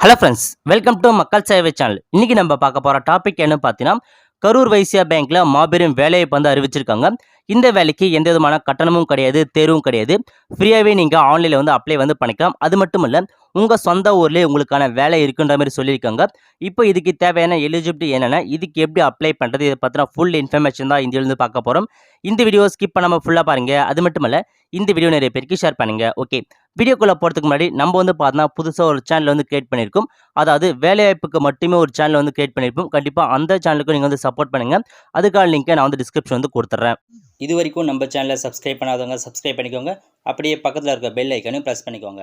Hello friends, welcome to மக்கள் சேவை channel. இன்னைக்கு நம்ம பார்க்க போகிற டாபிக் என்ன பார்த்தீங்கன்னா, கரூர் வைசியா பேங்க்ல மாபெரும் வேலைவாய்ப்பு வந்து அறிவிச்சிருக்காங்க. இந்த வேலைக்கு எந்த விதமான கட்டணமும் கிடையாது, தேர்வும் கிடையாது. ஃப்ரீயாகவே நீங்கள் ஆன்லைனில் வந்து அப்ளை வந்து பண்ணிக்கலாம். அது மட்டும் இல்லை, உங்கள் சொந்த ஊர்லேயே உங்களுக்கான வேலை இருக்குன்ற மாதிரி சொல்லியிருக்காங்க. இப்போ இதுக்கு தேவையான எலிஜிபிலிட்டி என்னென்ன, இதுக்கு எப்படி அப்ளை பண்ணுறது, இதை பற்றின ஃபுல் இன்ஃபர்மேஷன் தான் இந்த வந்து பார்க்க போகிறோம். இந்த வீடியோ ஸ்கிப் பண்ணாமல் ஃபுல்லாக பாருங்கள். அது மட்டும் இல்லை, இந்த வீடியோ நிறைய பேருக்கு ஷேர் பண்ணுங்கள். ஓகே, வீடியோக்குள்ளே போகிறதுக்கு முன்னாடி நம்ம வந்து பார்த்தோன்னா புதுசாக ஒரு சேனல் வந்து கிரியேட் பண்ணியிருக்கோம். அதாவது வேலைவாய்ப்புக்கு மட்டுமே ஒரு சேனல் வந்து கிரியேட் பண்ணியிருப்போம். கண்டிப்பாக அந்த சேனலுக்கு நீங்கள் வந்து சப்போர்ட் பண்ணுங்கள். அதுக்கான லிங்கை நான் வந்து டிஸ்கிரிப்ஷன் வந்து கொடுத்துட்றேன். இது வரைக்கும் நம்ம சேனலை சப்ஸ்கிரைப் பண்ணாதவங்க சப்ஸ்கிரைப் பண்ணிக்கோங்க. அப்படியே பக்கத்தில் இருக்க பெல் ஐக்கனையும் ப்ரெஸ் பண்ணிக்கோங்க.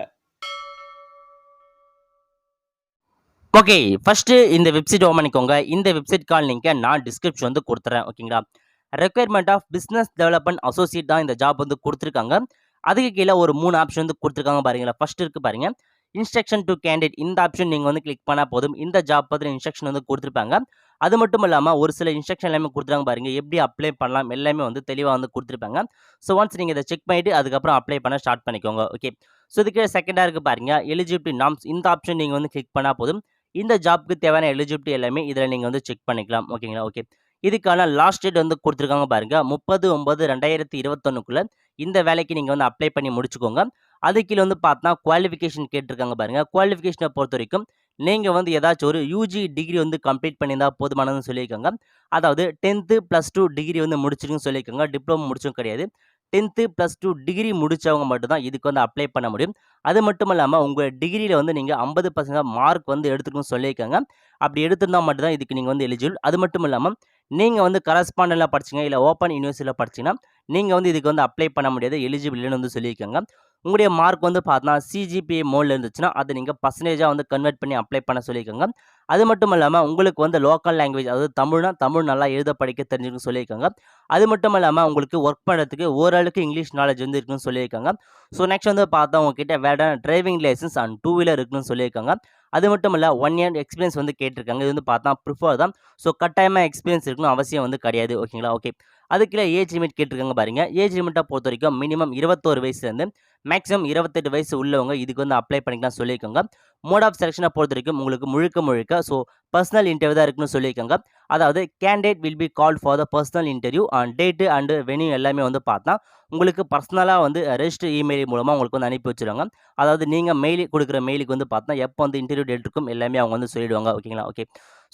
ஓகே, ஃபஸ்ட்டு இந்த வெப்சைட் ஓப்பன் பண்ணிக்கோங்க. இந்த வெப்சைட் கால் லிங்கை நான் டிஸ்கிரிப்ஷன் வந்து கொடுத்துறேன். ஓகேங்களா, requirement of business development associate தான் இந்த ஜாப் வந்து கொடுத்துருக்காங்க. அதுக்கு கீழே ஒரு 3 ஆப்ஷன் வந்து கொடுத்துருக்காங்க பாருங்களா. ஃபர்ஸ்ட் இருக்கு பாருங்க, இன்ஸ்ட்ரக்ஷன் டு கேண்டிடேட். இந்த ஆப்ஷன் நீங்கள் வந்து கிளிக் பண்ணால் போதும். இந்த ஜாப் பற்றின இன்ஸ்ட்ரக்ஷன் வந்து கொடுத்துருப்பாங்க. அது மட்டும் இல்லாமல் ஒரு சில இன்ஸ்ட்ரக்ஷன் எல்லாமே கொடுத்துருக்காங்க பாருங்க, எப்படி அப்ளை பண்ணலாம் எல்லாமே வந்து தெளிவாக வந்து கொடுத்துருப்பாங்க. ஸோ ஒன்ஸ் நீங்கள் இதை செக் பண்ணிவிட்டு அதுக்கப்புறம் அப்ளை பண்ண ஸ்டார்ட் பண்ணிக்கோங்க. ஓகே, ஸோ இதுக்கு செகண்டாக இருக்குது பாருங்க, எலிஜிபிலிட்டி நார்ம்ஸ். இந்த ஆப்ஷன் நீங்கள் வந்து கிளிக் பண்ணால் போதும். இந்த ஜாப்க்கு தேவையான எலிஜிபிலிட்டி எல்லாமே இதில் நீங்கள் வந்து செக் பண்ணிக்கலாம். ஓகேங்களா. ஓகே, இதுக்கான லாஸ்ட் டேட் வந்து கொடுத்துருக்காங்க பாருங்க, 30/9/2021 இந்த வேலைக்கு நீங்கள் வந்து அப்ளை பண்ணி முடிச்சுக்கோங்க. அது கீழே வந்து பார்த்தா குவாலிஃபிகேஷன் கேட்டிருக்காங்க பாருங்க. குவாலிஃபிகேஷனை பொறுத்த வரைக்கும் நீங்கள் வந்து ஏதாச்சும் ஒரு யூஜி டிகிரி வந்து கம்ப்ளீட் பண்ணியிருந்தா போதுமானதுன்னு சொல்லியிருக்காங்க. அதாவது 10th +2 டிகிரி வந்து முடிச்சிருக்குன்னு சொல்லியிருக்காங்க. டிப்ளமோ முடிச்சும் கிடையாது. 10th +2 டிகிரி முடித்தவங்க மட்டும்தான் இதுக்கு வந்து அப்ளை பண்ண முடியும். அது மட்டும் இல்லாமல் உங்கள் டிகிரியில் வந்து நீங்கள் 50% மார்க் வந்து எடுத்துக்கணும்னு சொல்லியிருக்காங்க. அப்படி எடுத்திருந்தால் மட்டும்தான் இதுக்கு நீங்கள் வந்து எலிஜிபிள். அது மட்டும் இல்லாமல் நீங்கள் வந்து கரஸ்பாண்டெல்லாம் படிச்சிங்க, இல்லை ஓப்பன் யூனிவர்சிட்டியில் படிச்சிங்கன்னா நீங்கள் வந்து இதுக்கு வந்து அப்ளை பண்ண முடியாது, எலிஜிபிள் இல்லைன்னு வந்து சொல்லியிருக்காங்க. உங்களுடைய மார்க் வந்து பார்த்தா சிஜிபிஏ மோடில் இருந்துச்சுன்னா அதை நீங்கள் பர்சன்டேஜாக வந்து கன்வெர்ட் பண்ணி அப்ளை பண்ண சொல்லியிருக்காங்க. அது மட்டும் இல்லாமல் உங்களுக்கு வந்து லோக்கல் லாங்குவேஜ், அதாவது தமிழ்னா தமிழ் நல்லா எழுத படிக்க தெரிஞ்சுக்கணும்னு சொல்லியிருக்காங்க. அது மட்டும் இல்லாமல் உங்களுக்கு ஒர்க் பண்ணுறதுக்கு ஓரளவுக்கு இங்கிலீஷ் நாலேஜ் வந்து இருக்குன்னு சொல்லியிருக்காங்க. ஸோ நெக்ஸ்ட் வந்து பார்த்தா உங்ககிட்ட வேற டிரைவிங் லைசன்ஸ் அண்ட் 2 வீலர் இருக்குன்னு சொல்லியிருக்காங்க. அது மட்டும் இல்லை 1 இயர் எக்ஸ்பீரியன்ஸ் வந்து கேட்டிருக்காங்க. இது வந்து பார்த்தா ப்ரிஃபர் தான். ஸோ கட்டாயமாக எக்ஸ்பீரியன்ஸ் இருக்கணும் அவசியம் வந்து கிடையாது. ஓகேங்களா. ஓகே, அதுக்குள்ள ஏஜ் லிமிட் கேட்டிருக்காங்க பாருங்க. ஏஜ் லிமிட்டை பொறுத்த வரைக்கும் மினிமம் 21 வயசுலேருந்து மேக்ஸிமம் 28 வயசு உள்ளவங்க இதுக்கு வந்து அப்ளை பண்ணிக்கலாம் சொல்லியிருக்காங்க. மோட் ஆஃப் செலெக்ஷனை பொறுத்த வரைக்கும் உங்களுக்கு முழுக்க பர்சனல் இன்டர்வியூ தான் இருக்குன்னு சொல்லியிருக்காங்க. அதாவது candidate will be called for the personal interview and date and venue எல்லாமே வந்து பார்த்தா உங்களுக்கு பர்சனலாக வந்து ரெஜிஸ்டர் இமெயில் மூலமாக உங்களுக்கு வந்து அனுப்பி வச்சுருவாங்க. அதாவது நீங்கள் மெயில் கொடுக்குற மெயிலுக்கு வந்து பார்த்தா எப்போ வந்து இன்டர்வியூ டேட் இருக்கும் எல்லாமே அவங்க வந்து சொல்லிடுவாங்க. ஓகேங்களா. ஓகே,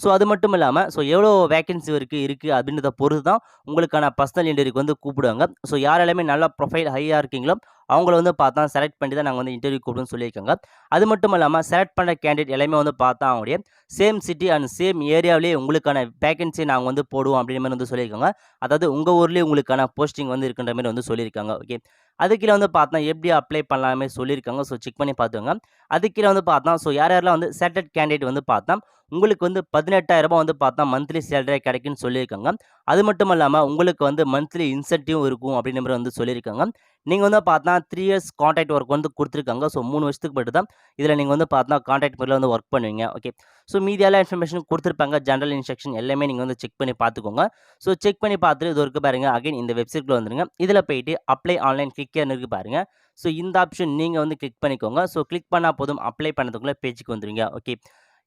ஸோ அது மட்டும் இல்லாமல் எவ்வளோ வேகன்சி இருக்குது அப்படின்றத பொறுத்து தான் உங்களுக்கான பர்சனல் இன்டர்வியூக்கு வந்து கூப்பிடுவாங்க. ஸோ யார் எல்லாமே நல்ல ப்ரொஃபைல் ஹையாக இருக்கீங்களோ அவங்கள வந்து பார்த்தா செலக்ட் பண்ணி தான் நாங்கள் வந்து இன்டர்வியூ கூப்பிடுன்னு சொல்லியிருக்காங்க. அது மட்டும் இல்லாமல் செலக்ட் பண்ண கேண்டிடேட் எல்லாமே வந்து பார்த்தா அவங்களுடைய சேம் சிட்டி அண்ட் சேம் ஏரியாவிலேயே உங்களுக்கான வேகன்சி நாங்கள் வந்து போடுவோம் அப்படின்ற மாதிரி வந்து சொல்லியிருக்காங்க. அதாவது உங்கள் ஊர்லேயே உங்களுக்கான போஸ்டிங் வந்து இருக்குன்ற மாதிரி வந்து சொல்லியிருக்காங்க. ஓகே, அது கீழே வந்து பார்த்தா எப்படி அப்ளை பண்ணலாமே சொல்லியிருக்காங்க. ஸோ செக் பண்ணி பார்த்துக்கோங்க. அது கீழே வந்து பார்த்தா யார் யாரெல்லாம் வந்து செலக்டட் கேண்டிடேட் வந்து பார்த்தா உங்களுக்கு வந்து 18,000 வந்து பார்த்தா மந்த்லி சேலரியாக கிடைக்குன்னு சொல்லியிருக்காங்க. அது மட்டும் இல்லாமல் உங்களுக்கு வந்து மந்த்லி இன்சென்டிவ் இருக்கும் அப்படின்ற மாதிரி வந்து சொல்லியிருக்காங்க. நீங்கள் வந்து பார்த்தா 3 இயர்ஸ் கான்ட்ராக்ட் ஒர்க் வந்து கொடுத்துருக்காங்க. ஸோ 3 வருஷத்துக்கு மட்டும் தான் இதில் நீங்கள் வந்து பார்த்தா கான்ட்ராக்ட் முறையில் வந்து ஒர்க் பண்ணுவீங்க. ஓகே, ஸோ மீதி எல்லா இன்ஃபர்மேஷன் கொடுத்துருப்பாங்க. ஜென்ரல் இன்ஸ்ட்ரக்ஷன் எல்லாமே நீங்கள் வந்து செக் பண்ணி பார்த்துக்கோங்க. ஸோ செக் பண்ணி பார்த்துட்டு இது இருக்கு பாருங்க, அகைன் இந்த வெப்சைட்குள்ள வந்துருங்க. இதில் போயிட்டு அப்ளை ஆன்லைன் கிளிக் இருக்கு பாருங்க. ஸோ இந்த ஆப்ஷன் நீங்கள் வந்து கிளிக் பண்ணிக்கோங்க. ஸோ கிளிக் பண்ணால் போதும், அப்ளை பண்ணதுக்குள்ளே பேஜுக்கு வந்துருங்க. ஓகே,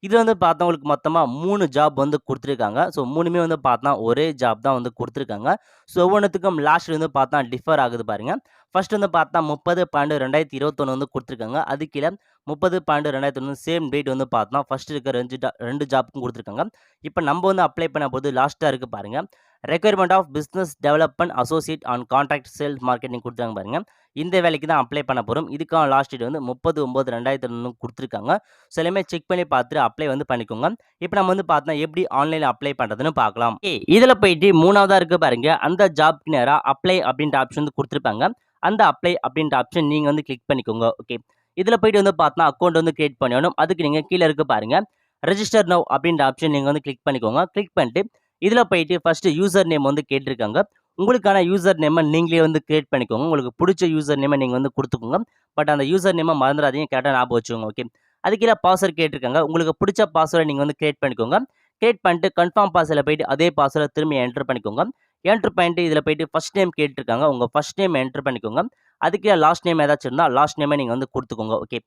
இது வந்து பார்த்தா உங்களுக்கு மொத்தமாக 3 ஜாப் வந்து கொடுத்துருக்காங்க. ஸோ 3மே வந்து பார்த்தா ஒரே ஜாப் தான் வந்து கொடுத்துருக்காங்க. ஸோ ஒவ்வொன்றுத்துக்கும் லாஸ்ட் வந்து பார்த்தா டிஃபர் ஆகுது பாருங்க. ஃபர்ஸ்ட் வந்து பார்த்தா 30/12/2021 வந்து கொடுத்துருக்காங்க. அது கீழே 30/12/2021 சேம் டேட் வந்து பார்த்தா ஃபர்ஸ்ட் இருக்க 2 ஜாப்புக்கும் கொடுத்துருக்காங்க. இப்போ நம்ம வந்து அப்ளை பண்ண போது லாஸ்ட்டாக இருக்குது பாருங்க, requirement of business development associate on contract sales marketing கொடுத்துருக்காங்க பாருங்க. இந்த வேலைக்கு தான் அப்ளை பண்ண போகிறோம். இதுக்கான லாஸ்ட் டேட் வந்து 30/9/2021 கொடுத்துருக்காங்க. ஸோ எல்லாமே செக் பண்ணி பார்த்துட்டு அப்ளை வந்து பண்ணிக்கோங்க. இப்போ நம்ம வந்து பார்த்தா எப்படி ஆன்லைனில் அப்ளை பண்ணுறதுன்னு பார்க்கலாம். இதில் போயிட்டு 3வதா இருக்கு பாருங்க, அந்த ஜாப்க்கு நேராக அப்ளை அப்படின்ற ஆப்ஷன் வந்து கொடுத்துருப்பாங்க. அந்த அப்ளை அப்படின்ற ஆப்ஷன் நீங்கள் வந்து கிளிக் பண்ணிக்கோங்க. ஓகே, இதில் போயிட்டு வந்து பார்த்தா அக்கௌண்ட் வந்து கிரியேட் பண்ணணும். அதுக்கு நீங்கள் கீழே இருக்கு பாருங்க, ரெஜிஸ்டர் நவ் அப்படின்ற ஆப்ஷன் நீங்கள் வந்து கிளிக் பண்ணிக்கோங்க. கிளிக் பண்ணிட்டு இதில் போயிட்டு ஃபஸ்ட்டு யூசர் நேம் வந்து கேட்டிருக்காங்க. உங்களுக்கான யூசர் நேமை நீங்களே வந்து கிரியேட் பண்ணிக்கோங்க. உங்களுக்கு பிடிச்ச யூசர் நேமை நீங்கள் வந்து கொடுத்துக்கோங்க. பட் அந்த யூசர் நேமை மறந்துடாதீங்க, கரெக்டாக ஞாபகம் வச்சுக்கோங்க. ஓகே, அது கீழே பாஸ்வேர்ட் கேட்டிருக்காங்க. உங்களுக்கு பிடிச்ச பாஸ்வேர்டை நீங்கள் வந்து கிரியேட் பண்ணிக்கோங்க. கிரியேட் பண்ணிட்டு கன்ஃபார்ம் பாஸ்வேர்டில் போயிட்டு அதே பாஸ்வேர்டை திரும்பி என்டர் பண்ணிக்கோங்க. என்டர் பண்ணிட்டு இதில் போயிட்டு ஃபர்ஸ்ட் நேம் கேட்டிருக்காங்க. உங்கள் ஃபர்ஸ்ட் நேம் என்டர் பண்ணிக்கோங்க. அதுக்கு லாஸ்ட் நேம் ஏதாச்சும் இருந்தால் லாஸ்ட் நேமை நீங்கள் வந்து கொடுத்துக்கோங்க. ஓகே,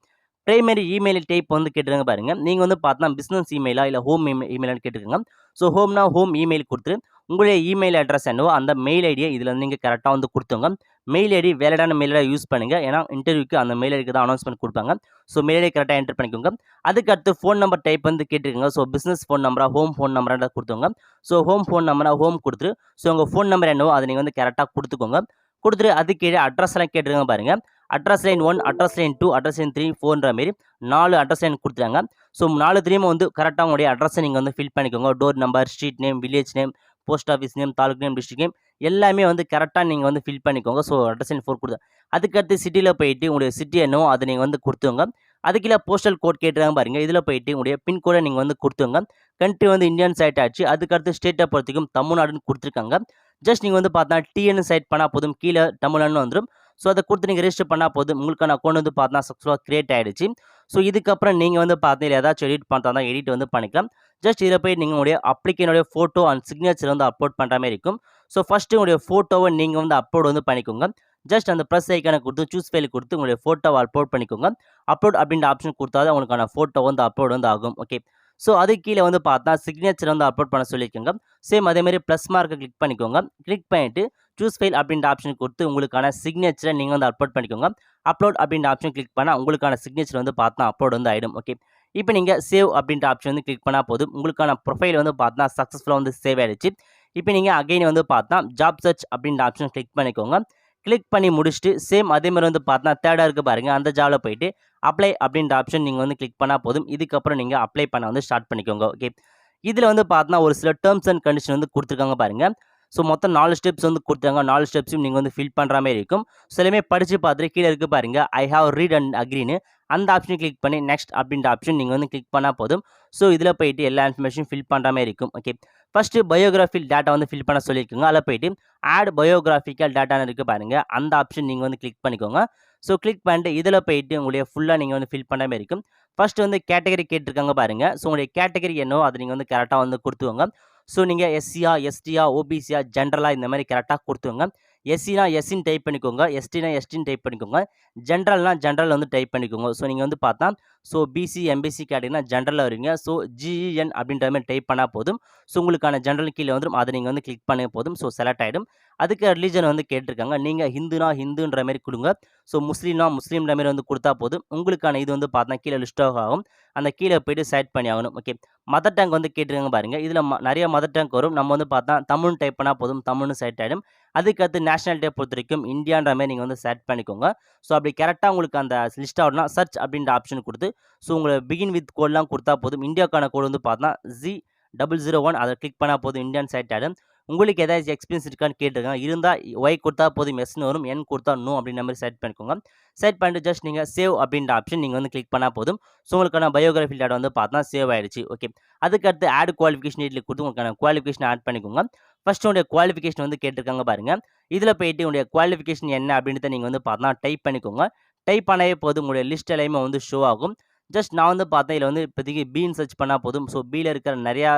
பிரைமரி இமெயில் டைப் வந்து கேட்டிருக்காங்க பாருங்க. நீங்க வந்து பார்த்தீங்கன்னா பிசினஸ் இமெயிலா இல்ல ஹோம் இமெயிலான்னு கேட்டிருக்காங்க. ஸோ ஹோம்னா ஹோம் இமெயில் குடுத்துட்டு, உங்களுடைய இமெயில் அட்ரஸ் என்னவோ அந்த மெயில் ஐடிய இதுல வந்து நீங்க கரெக்ட்டா வந்து குடுத்துங்க. மெயில் ஐடி வேலிடான மெயில் ஐடியா யூஸ் பண்ணுங்க. ஏன்னா இன்டர்வியூக்கு அந்த மெயில் ஐடிக்கு தான் அனௌன்ஸ்மென்ட் குடுப்பாங்க. ஸோ மெயில் ஐடி கரெக்ட்டா என்டர் பண்ணிக்கோங்க. அதுக்கு அடுத்து ஃபோன் நம்பர் டைப் வந்து கேட்டிருக்காங்க. ஸோ பிசினஸ் ஃபோன் நம்பரா, ஹோம் ஃபோன் நம்பரான்றத குடுத்துக்கோங்க. ஸோ ஹோம் ஃபோன் நம்பர்னா ஹோம் குடுத்துட்டு, ஸோ உங்க ஃபோன் நம்பர் என்னவோ அத நீங்க வந்து கரெக்ட்டா குடுத்துக்கோங்க. குடுத்துட்டு அதுக்கு கீழ அட்ரஸ் எல்லாம் கேட்டிருக்காங்க பாருங்க. Address line 1, address line 2, address line 3, 4ன்ற மாரி 4 அட்ரஸ் லைன் குடுத்துட்டாங்க. ஸோ 4த்துலயுமே வந்து கரெக்ட்டா உங்களுடைய அட்ரஸ நீங்க வந்து ஃபில் பண்ணிக்கோங்க. Door number, street name, village name, post office name, taluk name, district name எல்லாமே வந்து கரெக்ட்டா நீங்க வந்து ஃபில் பண்ணிக்கோங்க. ஸோ அட்ரஸ் லைன் 4 குடுத்து அதுக்கடுத்து சிட்டில போயிட்டு உங்களுடைய சிட்டி என்னவோ அத நீங்க வந்து குடுத்துக்கோங்க. அதுக்கு கீழ போஸ்டல் கோட் கேட்டிருக்காங்க பாருங்க. இதுல போயிட்டு உங்களுடைய பின்கோட நீங்க வந்து குடுத்துக்கோங்க. கண்ட்ரி வந்து இந்தியன் செலக்ட் ஆச்சு. அதுக்கடுத்து ஸ்டேட்ட பொறுத்தவரைக்கும் தமிழ்நாடுன்னு குடுத்துருக்காங்க. ஜஸ்ட் நீங்க வந்து பார்த்தா டிஎன்னு செலக்ட் பண்ணா போதும். கீழ தமிழ்நாடுன்னு வந்துரும். ஸோ அத குடுத்து நீங்க ரெஜிஸ்டர் பண்ணா போதும். உங்களுக்கான அக்கவுண்ட் வந்து பார்த்தீங்கன்னா சக்சஸ்ஃபுல்லா கிரியேட் ஆயிடுச்சு. ஸோ இதுக்கப்புறம் நீங்க வந்து பார்த்தீங்கன்னா ஏதாச்சும் எடிட் பண்றதா இருந்தா எடிட் வந்து பண்ணிக்கலாம். ஜஸ்ட் இதில போய் நீங்க உங்களுடைய அப்ளிகேனுடைய ஃபோட்டோ அண்ட் சிக்னேச்சர் வந்து அப்லோட் பண்ற மாரி இருக்கும். ஸோ ஃபர்ஸ்ட்டு உங்களுடைய ஃபோட்டோவ நீங்க வந்து அப்லோட் வந்து பண்ணிக்கோங்க. ஜஸ்ட் அந்த ப்ளஸ் ஐகான குடுத்து சூஸ் ஃபைல் குடுத்து உங்களுடைய ஃபோட்டோவ அப்லோட் பண்ணிக்கோங்க. அப்லோட் அப்படின்ற ஆப்ஷன் குடுத்தா தான் உங்களுக்கான ஃபோட்டோ வந்து அப்லோட் வந்து ஆகும். ஓகே. ஸோ அதுக்கு கீழ வந்து பார்த்தா சிக்னேச்சர் வந்து அப்லோட் பண்ண சொல்லியிருக்காங்க. சேம் அதே மாரி ப்ளஸ் மார்க்க கிளிக் பண்ணிக்கோங்க. கிளிக் பண்ணிட்டு சூஸ் ஃபைல் அப்படின்ற ஆப்ஷன் குடுத்து உங்களுக்கான சிக்னேச்சர நீங்க வந்து அப்லோட் பண்ணிக்கோங்க. அப்லோட் அப்படின்ற ஆப்ஷன் கிளிக் பண்ணா உங்களுக்கான சிக்னேச்சர் வந்து பார்த்தா அப்லோட் வந்து ஆயிடும். ஓகே. இப்ப நீங்க சேவ் அப்படின்ற ஆப்ஷன் வந்து கிளிக் பண்ணா போதும். உங்களுக்கான ப்ரொஃபைல் வந்து பார்த்தா சக்சஸ்ஃபுல்லா வந்து சேவ் ஆயிடுச்சு. இப்ப நீங்க அகைன் வந்து பார்த்தா ஜாப் சர்ச் அப்படின்ற ஆப்ஷன் கிளிக் பண்ணிக்கோங்க. கிளிக் பண்ணி முடிச்சுட்டு சேம் அதே மாரி வந்து பார்த்தா 3ஆ இருக்கு பாருங்க. அந்த ஜாப்ல போயிட்டு அப்ளை அப்படின்ற ஆப்ஷன் நீங்க வந்து கிளிக் பண்ணா போதும். இதுக்கப்புறம் நீங்க அப்ளை பண்ண வந்து ஸ்டார்ட் பண்ணிக்கோங்க. ஓகே. இதுல வந்து பார்த்தீங்கன்னா, ஒரு சில டெர்ம்ஸ் அண்ட் கண்டிஷன் வந்து குடுத்துருக்காங்க பாருங்க. ஸோ மொத்தம் 4 ஸ்டெப்ஸ் வந்து குடுத்தாங்க. 4 ஸ்டெப்ஸையும் நீங்க வந்து ஃபில் பண்ற மாரி இருக்கும். ஸோ எல்லாமே படிச்சு பார்த்துட்டு கீழ இருக்கு பாருங்க. ஐ ஹேவ் ரீட் அண்ட் அக்ரீன்னு அந்த ஆப்ஷன கிளிக் பண்ணி நெக்ஸ்ட் அப்படின்ற ஆப்ஷன் நீங்க வந்து கிளிக் பண்ணா போதும். ஸோ இதுல போயிட்டு எல்லா இன்ஃபர்மேஷனும் ஃபில் பண்ற மாரி இருக்கும். ஓகே. ஃபர்ஸ்ட்டு பயோகிராஃபில் டேட்டா வந்து ஃபில் பண்ண சொல்லியிருக்காங்க. அதுல போயிட்டு ஆட் பயோகிராபிக்கல் டேட்டான்னு இருக்கு பாருங்க. அந்த ஆப்ஷன் நீங்க வந்து கிளிக் பண்ணிக்கோங்க. ஸோ கிளிக் பண்ணிட்டு இதுல போயிட்டு உங்களுடைய ஃபுல்லா நீங்க வந்து ஃபில் பண்ண மாரி இருக்கும். ஃபர்ஸ்ட் வந்து கேட்டகரி கேட்டிருக்காங்க பாருங்க. ஸோ உங்களுடைய கேட்டகரி என்னவோ அத நீங்க வந்து கரெக்ட்டா வந்து குடுத்துக்கோங்க. ஸோ நீங்க எஸ்சியா, எஸ்டியா, ஓபிசியா, ஜெனரலா இந்த மாரி கரெக்ட்டா குடுத்துக்கோங்க. எஸ்சினா எஸ்ன்னு டைப் பண்ணிக்கோங்க. எஸ்டினா எஸ்டின்னு டைப் பண்ணிக்கோங்க. ஜெனரல்னா ஜெனரல் வந்து டைப் பண்ணிக்கோங்க. ஸோ நீங்க வந்து பார்த்தா ஸோ பிசி, எம்பிசி கேட்டகரினா ஜெனரல்ல வருவீங்க. ஸோ ஜிஇஎன் அப்படின்ற மாரி டைப் பண்ணா போதும். ஸோ உங்களுக்கான ஜெனரல் கீழ வந்துரும். அத நீங்க வந்து கிளிக் பண்ணா போதும். ஸோ செலக்ட் ஆயிடும். அதுக்கு ரிலிஜன் வந்து கேட்டிருக்காங்க. நீங்க ஹிந்துனா ஹிந்துன்ற மாரி குடுங்க. ஸோ முஸ்லீம்னா முஸ்லீம்ன்ற மாரி வந்து குடுத்தா போதும். உங்களுக்கான இது வந்து பார்த்தா கீழ லிஸ்ட் ஆகும். அந்த கீழ போயிட்டு செலக்ட் பண்ணி ஆகணும். ஓகே. மதர் டங் வந்து கேட்டிருக்காங்க பாருங்க. இதுல நெறைய மதர் டங் வரும். நம்ம வந்து பார்த்தா தமிழ்ன்னு டைப் பண்ணா போதும். தமிழ்னு செலக்ட் ஆயிடும். அதுக்கடுத்து நேஷனாலிட்டிய பொறுத்தவரைக்கும் இந்தியான்ற மாரி நீங்க வந்து செலக்ட் பண்ணிக்கோங்க. ஸோ அப்படி கரெக்ட்டா உங்களுக்கு அந்த லிஸ்ட் ஆகணும்னா சர்ச் அப்படின்ற ஆப்ஷன் குடுத்து, ஸோ உங்கள பிகின் வித் கோட்லாம் குடுத்தா போதும். இந்தியாக்கான கோட் வந்து பார்த்தா Z001 அத கிளிக் பண்ணா போதும். இந்தியான்னு செலக்ட் ஆயிடும். உங்களுக்கு ஏதாச்சும் எக்ஸ்பீரியன்ஸ் இருக்கான்னு கேட்டிருக்காங்க. இருந்தா ஒய் குடுத்தா போதும். எஸ்ன்னு வரும். என் குடுத்தா நோ அப்படின்ற மாரி செலக்ட் பண்ணிக்கோங்க. செலக்ட் பண்ணிட்டு ஜஸ்ட் நீங்க சேவ் அப்படின்ற ஆப்ஷன் நீங்க வந்து கிளிக் பண்ணா போதும். ஸோ உங்களுக்கான பயோகிராஃபி டேட்டா வந்து பார்த்தா சேவ் ஆயிடுச்சு. ஓகே. அதுக்கடுத்து ஆட் குவாலிஃபிகேஷன் டீட்டெயில் குடுத்து உங்களுக்கான குவாலிஃபிகேஷன் ஆட் பண்ணிக்கோங்க. ஃபர்ஸ்ட் உங்களுடைய குவாலிஃபிகேஷன் வந்து கேட்டிருக்காங்க பாருங்க. இதுல போயிட்டு உங்களுடைய குவாலிஃபிகேஷன் என்ன அப்படின்றத நீங்க வந்து பார்த்தா டைப் பண்ணிக்கோங்க. டைப் பண்ணாவே போதும். உங்களுடைய லிஸ்ட் எல்லாமே வந்து ஷோ ஆகும். ஜஸ்ட் நான் வந்து பார்த்தேன் இதுல வந்து இப்போதைக்கு பின்னு சர்ச் பண்ணா போதும். ஸோ பில இருக்கிற நெறையா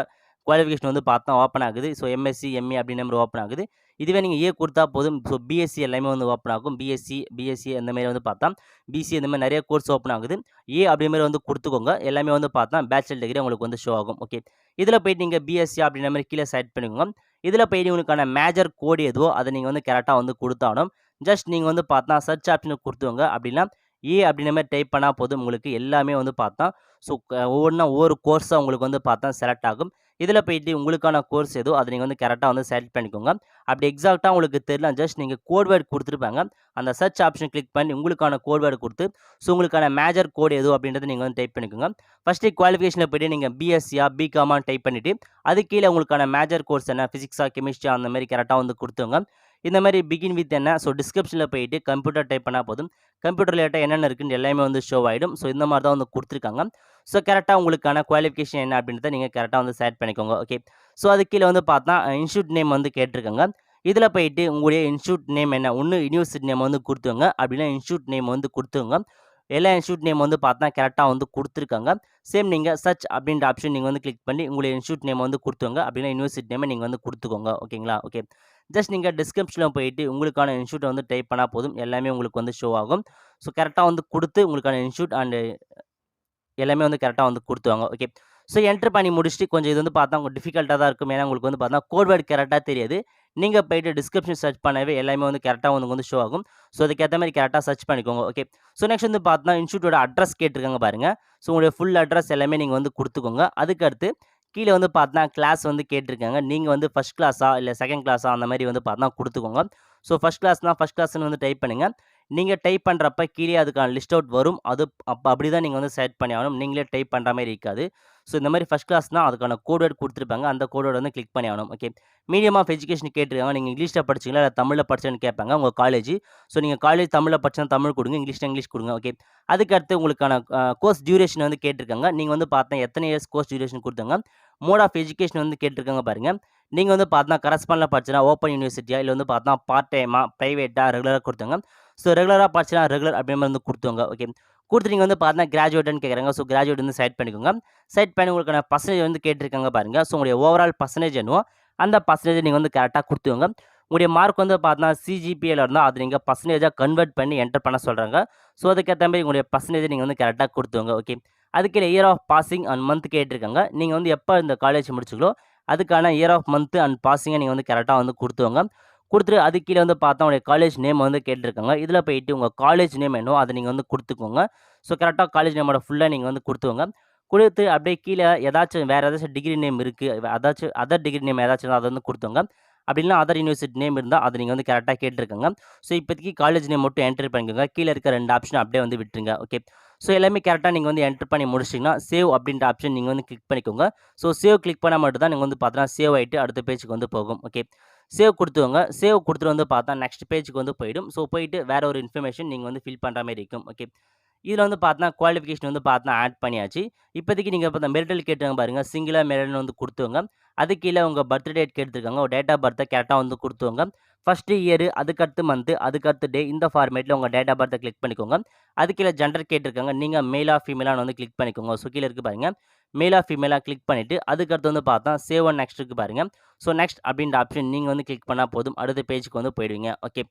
குவாலிஃபிகேஷன் வந்து பார்த்தா ஓப்பன் ஆகுது. ஸோ எம்எஸ்சி, எம்ஏ அப்படின்ற மாரி ஓப்பன் ஆகுது. இதுவே நீங்க ஏ குடுத்தா போதும். ஸோ பிஎஸ்சி எல்லாமே வந்து ஓப்பன் ஆகும். பிஎஸ்சி அந்த மாரி வந்து பார்த்தா பிசி இந்த மாரி நெறைய கோர்ஸ் ஓப்பன் ஆகுது. ஏ அப்படி மாரி வந்து குடுத்துக்கோங்க. எல்லாமே வந்து பார்த்தா பேச்சுலர் டிகிரி உங்களுக்கு வந்து ஷோ ஆகும். ஓகே. இதுல போயிட்டு நீங்க பிஎஸ்சி அப்படின்ற மாரி கீழ செலக்ட் பண்ணிக்கோங்க. இதுல போயிட்டு உங்களுக்கான மேஜர் கோட் எதுவோ அத நீங்க வந்து கரெக்ட்டா வந்து குடுத்தாகணும். ஜஸ்ட் நீங்க வந்து பார்த்தா சர்ச் ஆப்ஷன குடுத்துக்கோங்க. அப்படின்னா ஏ அப்படின்ற மாரி டைப் பண்ணா போதும். உங்களுக்கு எல்லாமே வந்து பார்த்தா ஸோ ஒவ்வொன்னா ஒவ்வொரு கோர்ஸா உங்களுக்கு வந்து பார்த்தா செலக்ட் ஆகும். இதுல போயிட்டு உங்களுக்கான கோர்ஸ் எதோ அத நீங்க வந்து கரெக்ட்டா வந்து செலக்ட் பண்ணிக்கோங்க. அப்படி எக்ஸாக்ட்டா உங்களுக்கு தெரியல ஜஸ்ட் நீங்க கோட் வேர்ட் குடுத்துருப்பாங்க. அந்த சர்ச் ஆப்ஷன் கிளிக் பண்ணி உங்களுக்கான கோட் வேர்ட் குடுத்து, ஸோ உங்களுக்கான மேஜர் கோட் எதோ அப்படின்றத நீங்க வந்து டைப் பண்ணிக்கோங்க. ஃபர்ஸ்ட்டு குவாலிஃபிகேஷன்ல போயிட்டு நீங்க பிஎஸ்சியா, பிகாமான்னு டைப் பண்ணிட்டு, அதுக்கு கீழ உங்களுக்கான மேஜர் கோர்ஸ் என்ன பிசிக்ஸா, கெமிஸ்ட்ரியா அந்த மாரி கரெக்ட்டா வந்து குடுத்துருங்க. இந்த மாரி பிகின் வித் என்ன ஸோ டிஸ்கிரிப்ஷன்ல போயிட்டு கம்ப்யூட்டர் டைப் பண்ணா போதும். கம்ப்யூட்டர் ரிலேட்டடா என்னென்ன இருக்குன்னு எல்லாமே வந்து ஷோ ஆயிடும். ஸோ இந்த மாரி தான் வந்து குடுத்துருக்காங்க. ஸோ கரெக்ட்டா உங்களுக்கான குவாலிஃபிகேஷன் என்ன அப்படின்றத நீங்க கரெக்ட்டா வந்து செலக்ட் பண்ணிக்கோங்க. ஓகே. ஸோ அதுக்கு கீழ வந்து பார்த்தா இன்ஸ்டிடியூட் நேம் வந்து கேட்டிருக்காங்க. இதுல போயிட்டு உங்களுடைய இன்ஸ்டிடியூட் நேம் என்ன? ஒண்ணு யுனிவர்சிட்டி நேம் வந்து குடுத்துக்கோங்க. அப்படின்னா இன்ஸ்டிடியூட் நேம் வந்து குடுத்துக்கோங்க. எல்லா இன்ஸ்டிடியூட் நேம் வந்து பார்த்தா கரெக்ட்டா வந்து குடுத்துருக்காங்க. சேம் நீங்க சர்ச் அப்படின்ற ஆப்ஷன் நீங்க வந்து கிளிக் பண்ணி உங்களுடைய இன்ஸ்டிடியூட் நேம் வந்து குடுத்துக்கோங்க. அப்படின்னா யுனிவர்சிட்டி நேம நீங்க வந்து குடுத்துக்கோங்க. ஓகேங்களா? ஓகே. ஜஸ்ட் நீங்க டிஸ்கிரிப்ஷன்ல போயிட்டு உங்களுக்கான இன்ஸ்டிடியூட் வந்து டைப் பண்ணா போதும். எல்லாமே உங்களுக்கு வந்து ஷோ ஆகும். ஸோ கரெக்ட்டா வந்து குடுத்து உங்களுக்கான இன்ஸ்டிடியூட் அண்ட் எல்லாமே வந்து கரெக்ட்டா வந்து குடுத்துருவாங்க. ஓகே. ஸோ என்டர் பண்ணி முடிச்சுட்டு கொஞ்சம் இது வந்து பார்த்தா உங்களுக்கு டிஃபிகல்ட்டா தான் இருக்கும். ஏன்னா உங்களுக்கு வந்து பார்த்தா கோட் வேர்ட் கரெக்ட்டா தெரியாது. நீங்க போயிட்டு டிஸ்கிரிப்ஷன் சர்ச் பண்ணவே எல்லாமே வந்து கரெக்ட்டா உங்களுக்கு வந்து ஷோ ஆகும். ஸோ அதுக்கேத்த மாரி கரெக்ட்டா சர்ச் பண்ணிக்கோங்க. ஓகே. ஸோ நெக்ஸ்ட் வந்து பார்த்தா இன்ஸ்டிடியூட்டோட அட்ரஸ் கேட்டிருக்காங்க பாருங்க. ஸோ உங்களுடைய ஃபுல் அட்ரஸ் எல்லாமே நீங்க வந்து குடுத்துக்கோங்க. அதுக்கு அடுத்து கீழ வந்து பார்த்தா கிளாஸ் வந்து கேட்டிருக்காங்க. நீங்க வந்து ஃபர்ஸ்ட் கிளாஸா இல்ல செகண்ட் கிளாஸா அந்த மாரி வந்து பார்த்தா குடுத்துக்கோங்க. ஸோ ஃபர்ஸ்ட் கிளாஸ்னா ஃபர்ஸ்ட் கிளாஸ்ன்னு வந்து டைப் பண்ணுங்க. நீங்க டைப் பண்றப்ப கீழயே அதுக்கான லிஸ்ட் அவுட் வரும். அது அப்படி தான் நீங்க வந்து செலக்ட் பண்ணி ஆகணும். நீங்களே டைப் பண்ற மாரி இருக்காது. ஸோ இந்த மாரி ஃபர்ஸ்ட் கிளாஸ்னா அதுக்கான கோட் வேர்ட் குடுத்துருப்பாங்க. அந்த கோட் வேர்ட் வந்து கிளிக் பண்ணி ஆகணும். ஓகே. மீடியம் ஆஃப் எஜுகேஷன் கேட்டிருக்காங்க. நீங்க இங்கிலீஷ்ல படிச்சீங்களா? இல்ல தமிழ்ல படிச்சேன்னு கேட்பாங்க உங்க காலேஜ். ஸோ நீங்க காலேஜ் தமிழ்ல படிச்சா தமிழ் குடுங்க. இங்கிலீஷ்னா இங்கிலீஷ் குடுங்க. ஓகே. அதுக்கு அடுத்து உங்களுக்கான கோர்ஸ் டியூரேஷன் வந்து கேட்டிருக்காங்க. நீங்க வந்து பார்த்தா எத்தன இயர்ஸ் கோர்ஸ் டியூரேஷன் குடுத்தாங்க. மோட் ஆஃப் எஜுகேஷன் வந்து கேட்டிருக்காங்க பாருங்க. நீங்க வந்து பார்த்தா கரஸ்பாண்ட்ல படிச்சனா ஓப்பன் யூனிவர்சிட்டியா? இல்ல வந்து பார்த்தா பார்ட் டைமா? பிரைவேட்டா? ரெகுலரா குடுத்தாங்க. ஸோ ரெகுலரா படிச்சனா ரெகுலர் அப்படின்ற மாரி வந்து குடுத்துவங்க. ஓகே. குடுத்து நீங்க வந்து பார்த்தீங்கன்னா கிராஜுவேட்ன்னு கேட்குறாங்க. ஸோ கிராஜுவேட் வந்து செலக்ட் பண்ணிக்கோங்க. செலக்ட் பண்ணி உங்களுக்கான பெர்சன்டேஜ் வந்து கேட்டிருக்காங்க பாருங்க. ஸோ உங்களுடைய ஓவரால் பெர்சன்டேஜ் என்னவோ அந்த பெர்சன்டேஜ நீங்க வந்து கரெக்ட்டா குடுத்துக்கோங்க. உங்களுடைய மார்க் வந்து பார்த்தீங்கன்னா சிஜிபிஏல இருந்தா அத நீங்க பெர்சன்டேஜா கன்வெர்ட் பண்ணி என்டர் பண்ண சொல்றாங்க. ஸோ அதுக்கேத்த மாரி உங்களுடைய பெர்சன்டேஜ நீங்க வந்து கரெக்ட்டா குடுத்துக்கோங்க. ஓகே. அதுக்கு year of passing and month கேட்டிருக்காங்க. நீங்க வந்து எப்ப இந்த காலேஜ் முடிச்சீங்களோ அதுக்கான இயர் ஆஃப் மந்த் அண்ட் பாசிங்க நீங்க வந்து கரெக்ட்டா வந்து குடுத்துக்கோங்க. குடுத்துட்டு அதுக்கு கீழ வந்து பார்த்தா உங்களுடைய காலேஜ் நேம் வந்து கேட்டிருக்காங்க. இதில போயிட்டு உங்க காலேஜ் நேம் என்னவோ அத நீங்க வந்து குடுத்துக்கோங்க. ஸோ கரெக்ட்டா காலேஜ் நேமோட ஃபுல்லா நீங்க வந்து குடுத்துக்கோங்க. குடுத்து அப்படியே கீழ ஏதாச்சும் வேற ஏதாச்சும் டிகிரி நேம் இருக்கு. அதாச்சும் அதர் டிகிரி நேம் ஏதாச்சும் இருந்தா அத வந்து குடுத்துக்கோங்க. அப்படி இல்லனா அதர் யூனிவர்சிட்டி நேம் இருந்தா அத நீங்க வந்து கரெக்ட்டா கேட்டுருக்கங்க. ஸோ இப்போதைக்கு காலேஜ் நேம் மட்டும் என்டர் பண்ணிக்கோங்க. கீழ இருக்க 2 ஆப்ஷன அப்படியே வந்து விட்டுருங்க. ஓகே. ஸோ எல்லாமே கரெக்ட்டா நீங்க வந்து என்டர் பண்ணி முடிச்சிட்டீங்கன்னா, சேவ் அப்படின்ற ஆப்ஷன் நீங்க வந்து கிளிக் பண்ணிக்கோங்க. ஸோ சேவ் கிளிக் பண்ணா மட்டும் தான் நீங்க வந்து பார்த்தீங்கன்னா, சேவ் ஆயிட்டு அடுத்த பேஜ்க்கு வந்து போகும். ஓகே. சேவ் குடுத்துக்கோங்க. சேவ் குடுத்துட்டு வந்து பார்த்தா நெக்ஸ்ட் பேஜ்க்கு வந்து போயிடும். ஸோ போயிட்டு வேற ஒரு இன்ஃபர்மேஷன் நீங்க வந்து ஃபில் பண்ற மாரி இருக்கும். ஓகே. இதில வந்து பார்த்தீங்கன்னா, குவாலிஃபிகேஷன் வந்து பார்த்தீங்கன்னா ஆட் பண்ணியாச்சு. இப்போதைக்கு நீங்க இப்ப இந்த மெரிட்டல் கேட்டாங்க பாருங்க. சிங்குலா மெரிட்ன்னு வந்து குடுத்துக்கோங்க. அதுக்கு கீழ உங்க பர்த் டேட் கேட்டுருக்காங்க. உங்க டேட் ஆஃப் பர்த்த கரெக்ட்டா வந்து குடுத்துக்கோங்க. ஃபர்ஸ்ட் இயர், அதுக்கடுத்து மந்த், அதுக்கடுத்து டே இந்த ஃபார்மேட்ல உங்க டேட் ஆஃப் பர்த்த கிளிக் பண்ணிக்கோங்க. அதுக்கு கீழ ஜெண்டர் கேட்டுருக்காங்க. நீங்க மேலா, ஃபீமேலான்னு வந்து கிளிக் பண்ணிக்கோங்க. ஸோ கீழ இருக்கு பாருங்க. மேலா, ஃபீமேலா கிளிக் பண்ணிட்டு, அதுக்கடுத்து வந்து பார்த்தா சேவ் அண்ட் நெக்ஸ்ட் இருக்கு பாருங்க. ஸோ நெக்ஸ்ட் அப்படின்ற ஆப்ஷன் நீங்க வந்து கிளிக் பண்ணா போதும். அடுத்த பேஜ்க்கு வந்து போயிடுவீங்க. ஓகே.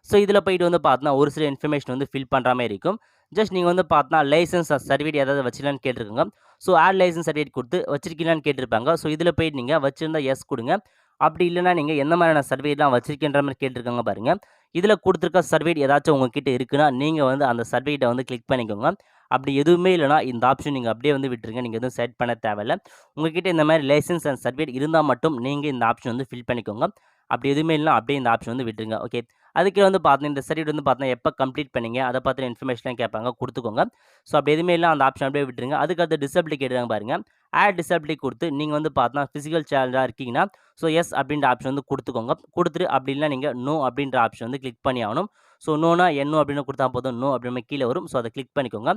ஸோ இதில போயிட்டு வந்து பார்த்தீங்கன்னா, ஒரு சில இன்ஃபர்மேஷன் வந்து ஃபில் பண்ற மாரி இருக்கும். ஜஸ்ட் நீங்க வந்து பார்த்தீங்கன்னா, லைசென்ஸ் சர்டிஃபிகேட் ஏதாவது வச்சிருக்கீங்களான்னு கேட்டிருக்காங்க. ஸோ ஆட் லைசென்ஸ் சர்டிஃபிகேட் குடுத்து வச்சிருக்கீங்களான்னு கேட்டிருப்பாங்க. ஸோ இதில போயிட்டு நீங்க வச்சிருந்தா எஸ் குடுங்க. அப்படி இல்லன்னா நீங்க எந்த மாதிரியான சர்டிஃபிகேட்லாம் வச்சிருக்கீன்ற மாரி கேட்டிருக்காங்க பாருங்க. இதில குடுத்திருக்க சர்டிஃபிகேட் ஏதாச்சும் உங்ககிட்ட இருக்குன்னா, நீங்க வந்து அந்த சர்டிஃபிகேட்ட வந்து கிளிக் பண்ணிக்கோங்க. அப்படி எதுவுமே இல்லன்னா, இந்த ஆப்ஷன் நீங்க அப்படியே வந்து விட்டுருங்க. நீங்க எதுவும் செலக்ட் பண்ண தேவையில்ல. உங்ககிட்ட இந்த மாரி லைசென்ஸ் அண்ட் சர்டிஃபிகேட் இருந்தா மட்டும் நீங்க இந்த ஆப்ஷன் வந்து ஃபில் பண்ணிக்கோங்க. அப்படி எதுவுமே இல்லன்னா, அப்படியே இந்த ஆப்ஷன் வந்து விட்டுருங்க. ஓகே. அதுக்கு வந்து பார்த்தீங்கன்னா, இந்த சர்டிஃபிகேட் வந்து பார்த்தீங்கன்னா, எப்ப கம்ப்ளீட் பண்ணீங்க? அத பத்தின இன்ஃபர்மேஷன்லாம் கேட்பாங்க. குடுத்துக்கோங்க. ஸோ அப்படி எதுவுமே இல்ல அந்த ஆப்ஷன் அப்படியே விட்டுருங்க. அதுக்கடுத்து டிசபிலிட்டி கேட்குறாங்க பாருங்க. ஆட் டிசபிலிட்டி குடுத்து நீங்க வந்து பார்த்தீங்கன்னா, பிசிக்கல் சேலஞ்சா இருக்கீங்கன்னா, ஸோ எஸ் அப்படின்ற ஆப்ஷன் வந்து குடுத்துக்கோங்க. குடுத்துட்டு அப்படி இல்லன்னா நீங்க நோ அப்படின்ற ஆப்ஷன் வந்து கிளிக் பண்ணி ஆகணும். ஸோ நோனா என் அப்படின்னு குடுத்தா போதும். நோ அப்படின்ற மாரி கீழ வரும். ஸோ அத கிளிக் பண்ணிக்கோங்க.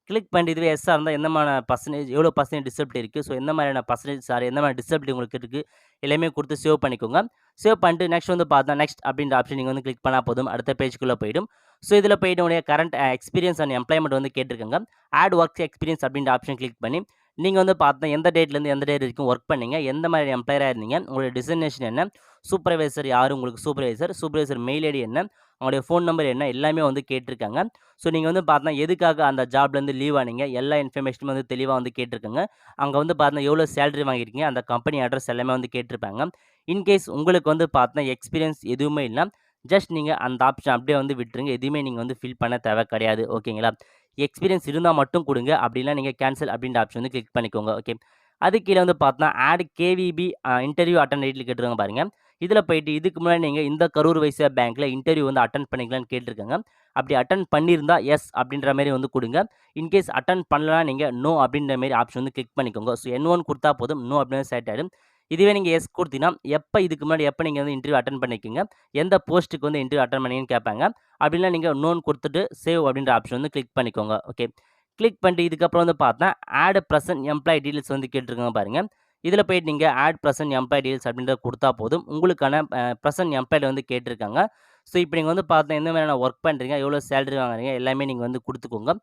கிளிக் பண்ணிட்டு இதுவே எஸ்ஸா இருந்தா எந்த மாரியான பெர்சன்டேஜ் எவ்வளோ பெர்சன்டேஜ் டிசபிலிட்டி இருக்கு. ஸோ எந்த மாரியான பெர்சன்டேஜ் எந்த மாரி டிசபிலிட்டி உங்களுக்கு இருக்கு. எல்லாமே குடுத்து சேவ் பண்ணிக்கோங்க. சேவ் பண்ணிட்டு நெக்ஸ்ட் வந்து பார்த்தா நெக்ஸ்ட் அப்படின்ற ஆப்ஷன் நீங்க வந்து கிளிக் பண்ணா போதும். அடுத்த பேஜ்க்குள்ள போயிடும். ஸோ இதில போயிட்டு உங்களுடைய கரண்ட் எக்ஸ்பீரியன்ஸ் அண்ட் எம்ப்ளாய்மென்ட் வந்து கேட்டிருக்காங்க. ஆட் ஒர்க் எக்ஸ்பீரியன்ஸ் அப்படின்ற ஆப்ஷன் கிளிக் பண்ணி, நீங்க வந்து பார்த்தா எந்த டேட்லேருந்து எந்த டேட் வரைக்கும் ஒர்க் பண்ணீங்க? எந்த மாரி எம்ப்ளாயரா இருந்தீங்க? உங்களுடைய டெசிக்னேஷன் என்ன? சூப்பர்வைசர் யாரு உங்களுக்கு சூப்பர்வைசர்? சூப்பர்வைசர் மெயில் ஐடி என்ன? அவங்களுடைய ஃபோன் நம்பர் என்ன? எல்லாமே வந்து கேட்டிருக்காங்க. ஸோ நீங்க வந்து பார்த்தா எதுக்காக அந்த ஜாப்லேருந்து லீவ் ஆனீங்க? எல்லா இன்ஃபர்மேஷனும் வந்து தெளிவா வந்து கேட்டிருக்காங்க. அங்க வந்து பார்த்தா எவ்வளோ சேலரி வாங்கியிருக்கீங்க? அந்த கம்பெனி அட்ரஸ் எல்லாமே வந்து கேட்டிருப்பாங்க. இன்கேஸ் உங்களுக்கு வந்து பார்த்தா எக்ஸ்பீரியன்ஸ் எதுவுமே இல்ல. ஜஸ்ட் நீங்க அந்த ஆப்ஷன் அப்படியே வந்து விட்டுருங்க. எதுவுமே நீங்க வந்து ஃபில் பண்ண தேவை கிடையாது. ஓகேங்களா? எக்ஸ்பீரியன்ஸ் இருந்தா மட்டும் குடுங்க. அப்படி இல்ல நீங்க கேன்சல் அப்படின்ற ஆப்ஷன் வந்து கிளிக் பண்ணிக்கோங்க. ஓகே. அதுக்கு கீழ வந்து பார்த்தா ஆட் கேவிபி இன்டர்வியூ அட்டெண்ட் டேட்ல கேட்டிருக்காங்க பாருங்க. இதில போயிட்டு இதுக்கு முன்னாடி நீங்க இந்த கரூர் வைஸ்யா பேங்க்ல இன்டர்வியூ வந்து அட்டெண்ட் பண்ணீங்களான்னு கேட்டிருக்காங்க. அப்படி அட்டெண்ட் பண்ணியிருந்தா எஸ் அப்படின்ற மாரி வந்து குடுங்க. இன்கேஸ் அட்டெண்ட் பண்ணலனா நீங்க நோ அப்படின்ற மாரி ஆப்ஷன் வந்து கிளிக் பண்ணிக்கோங்க. ஸோ என்1 குடுத்தா போதும். நோ அப்படின்னு செலக்ட் ஆயிடும். இதுவே நீங்க எஸ் குடுத்தீங்கன்னா, இதுக்கு முன்னாடி எப்ப நீங்க வந்து இன்டர்வியூ அட்டெண்ட் பண்ணியிருக்கீங்க? எந்த போஸ்ட்டுக்கு வந்து இன்டர்வியூ அட்டெண்ட் பண்ணீங்கன்னு கேட்பாங்க. அப்படின்னா நீங்க நோன்னு குடுத்துட்டு சேவ் அப்படின்ற ஆப்ஷன் வந்து கிளிக் பண்ணிக்கோங்க. ஓகே. கிளிக் பண்ணிட்டு இதுக்கப்புறம் வந்து பார்த்தா, ஆட் பிரசன்ட் எம்ப்ளாயி டீடெயில்ஸ் வந்து கேட்டிருக்காங்க பாருங்க. இதில போயிட்டு நீங்க ஆட் பிரசன்ட் எம்ப்ளாயி டீடெயில்ஸ் அப்படின்றத குடுத்தா போதும். உங்களுக்கான பிரசன்ட் எம்ப்ளாய்டு வந்து கேட்டிருக்காங்க. ஸோ இப்ப நீங்க வந்து பார்த்தா எந்த மாதிரியான ஒர்க் பண்றீங்க? எவ்வளோ சேலரி வாங்குறீங்க? எல்லாமே நீங்க வந்து குடுத்துக்கோங்க.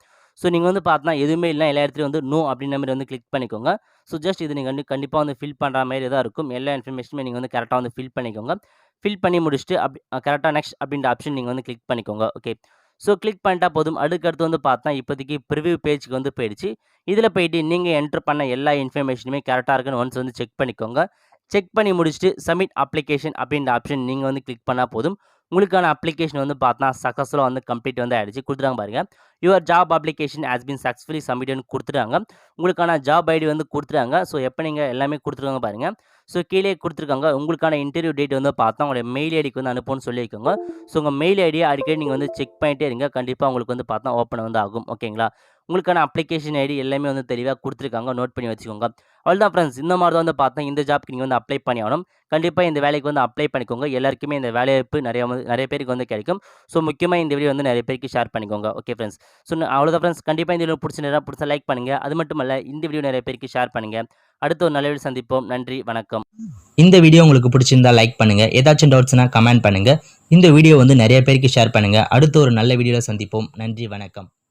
ஸோ நீங்க வந்து பார்த்தீங்கன்னா, எதுவுமே இல்ல எல்லா இடத்துலயும் வந்து நோ அப்படின்ற மாரி வந்து கிளிக் பண்ணிக்கோங்க. ஸோ ஜஸ்ட் இது நீங்க கண்டிப்பா வந்து ஃபில் பண்ற மாரி தான் இருக்கும். எல்லா இன்ஃபர்மேஷனுமே நீங்க வந்து கரெக்ட்டா வந்து ஃபில் பண்ணிக்கோங்க. ஃபில் பண்ணி முடிச்சுட்டு கரெக்ட்டா நெக்ஸ்ட் அப்படின்ற ஆப்ஷன் நீங்க வந்து கிளிக் பண்ணிக்கோங்க. ஓகே. ஸோ கிளிக் பண்ணிட்டா போதும். அடுத்து வந்து பார்த்தா இப்போதைக்கு பிரிவ்யூ பேஜ்க்கு வந்து போயிடுச்சு. இதில போயிட்டு நீங்க என்டர் பண்ண எல்லா இன்ஃபர்மேஷனுமே கரெக்ட்டா இருக்கான்னு ஒன்ஸ் வந்து செக் பண்ணிக்கோங்க. செக் பண்ணி முடிச்சுட்டு சப்மிட் அப்ளிகேஷன் அப்படின்ற ஆப்ஷன் நீங்க வந்து கிளிக் பண்ணா போதும். உங்களுக்கான அப்ளிகேஷன் வந்து பார்த்தா சக்சஸ்ஃபுல்லா வந்து கம்ப்ளீட் வந்து ஆயிடுச்சு. குடுத்துட்டாங்க பாருங்க. Your job application has been successfully சப்மிட்டட்ன்னு குடுத்துட்டாங்க. உங்களுக்கான ஜாப் ஐடி வந்து குடுத்துட்டாங்க. ஸோ எப்ப நீங்க எல்லாமே குடுத்துருக்காங்க பாருங்க. ஸோ கீழயே குடுத்துருக்காங்க. உங்களுக்கான இன்டர்வியூ டேட் வந்து பார்த்தா உங்களுடைய மெயில் ஐடிக்கு வந்து அனுப்புன்னு சொல்லியிருக்காங்க. ஸோ உங்க மெயில் ஐடிய அடிக்கடி நீங்க வந்து செக் பண்ணிட்டே இருங்க. கண்டிப்பா உங்களுக்கு வந்து பார்த்தா ஓப்பன் வந்து ஆகும். ஓகேங்களா? உங்களுக்கான அப்ளிகேஷன் ஐடி எல்லாமே வந்து தெளிவா குடுத்துருக்காங்க. நோட் பண்ணி வச்சுக்கோங்க. அவ்வளதான் ஃப்ரெண்ட்ஸ். இந்த மாரி தான் வந்து பார்த்தா இந்த ஜாப்க்கு நீங்க வந்து அப்ளை பண்ணி ஆகணும். கண்டிப்பா இந்த வேலைக்கு வந்து அப்ளை பண்ணிக்கோங்க. எல்லாருக்குமே இந்த வேலைவாய்ப்பு நெறைய பேருக்கு வந்து கிடைக்கும். ஸோ முக்கியமா இந்த வீடியோ வந்து நெறைய பேருக்கு ஷேர் பண்ணிக்கோங்க. Okay friends. ஸோ அவ்வளோதான் ஃப்ரெண்ட்ஸ். கண்டிப்பா இந்த வீடியோ புடிச்சா லைக் பண்ணுங்க. அது மட்டுமல்ல இந்த வீடியோ நெறைய பேருக்கு ஷேர் பண்ணுங்க. அடுத்த ஒரு நல்ல வீடியோல சந்திப்போம். நன்றி, வணக்கம். இந்த வீடியோ உங்களுக்கு பிடிச்சிருந்தா லைக் பண்ணுங்க. ஏதாச்சும் டவுட்ஸ்னா கமெண்ட் பண்ணுங்க. இந்த வீடியோ வந்து நிறைய பேருக்கு ஷேர் பண்ணுங்க. அடுத்த ஒரு நல்ல வீடியோல சந்திப்போம். நன்றி, வணக்கம்.